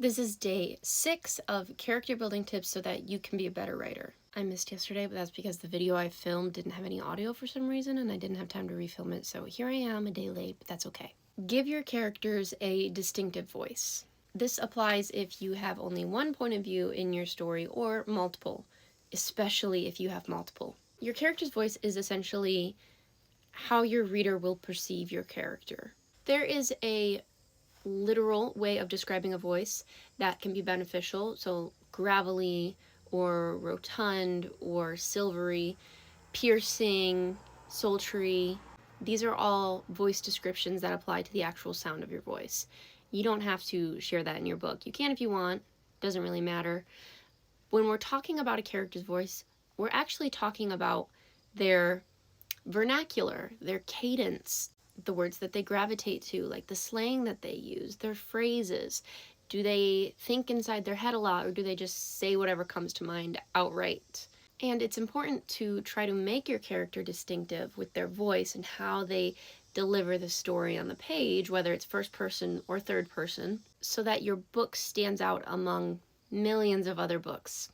This is day 6 of character building tips so that you can be a better writer. I missed yesterday, but that's because the video I filmed didn't have any audio for some reason and I didn't have time to refilm it, so here I am a day late, but that's okay. Give your characters a distinctive voice. This applies if you have only one point of view in your story or multiple, especially if you have multiple. Your character's voice is essentially how your reader will perceive your character. There is a literal way of describing a voice that can be beneficial, so gravelly or rotund or silvery, piercing, sultry. These are all voice descriptions that apply to the actual sound of your voice. You don't have to share that in your book. You can if you want, doesn't really matter. When we're talking about a character's voice, we're actually talking about their vernacular, their cadence, the words that they gravitate to, like the slang that they use, their phrases. Do they think inside their head a lot, or do they just say whatever comes to mind outright? And it's important to try to make your character distinctive with their voice and how they deliver the story on the page, whether it's first person or third person, so that your book stands out among millions of other books.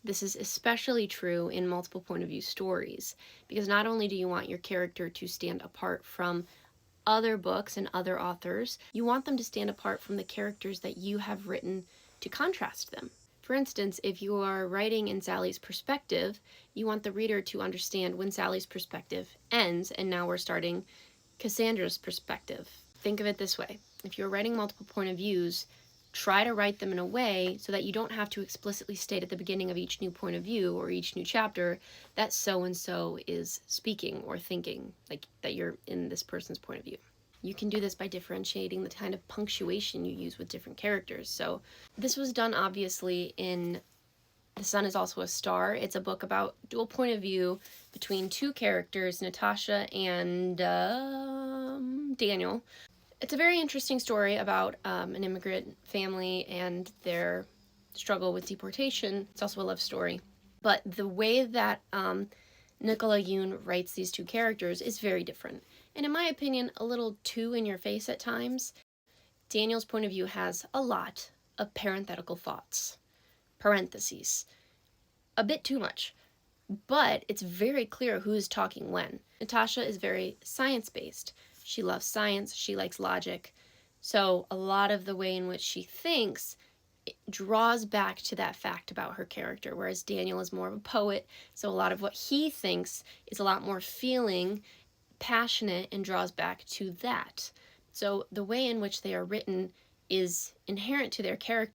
This is especially true in multiple point of view stories, because not only do you want your character to stand apart from other books and other authors, you want them to stand apart from the characters that you have written to contrast them. For instance, if you are writing in Sally's perspective, you want the reader to understand when Sally's perspective ends and now we're starting Cassandra's perspective. Think of it this way. If you're writing multiple point of views, try to write them in a way so that you don't have to explicitly state at the beginning of each new point of view or each new chapter that so-and-so is speaking or thinking, like that you're in this person's point of view. You can do this by differentiating the kind of punctuation you use with different characters. So this was done obviously in The Sun is Also a Star. It's a book about dual point of view between two characters, Natasha and Daniel. It's a very interesting story about an immigrant family and their struggle with deportation. It's also a love story. But the way that Nicola Yoon writes these two characters is very different. And in my opinion, a little too in your face at times. Daniel's point of view has a lot of parenthetical thoughts, parentheses, a bit too much. But it's very clear who is talking when. Natasha is very science-based. She loves science, she likes logic, so a lot of the way in which she thinks draws back to that fact about her character, whereas Daniel is more of a poet, so a lot of what he thinks is a lot more feeling, passionate, and draws back to that. So the way in which they are written is inherent to their character.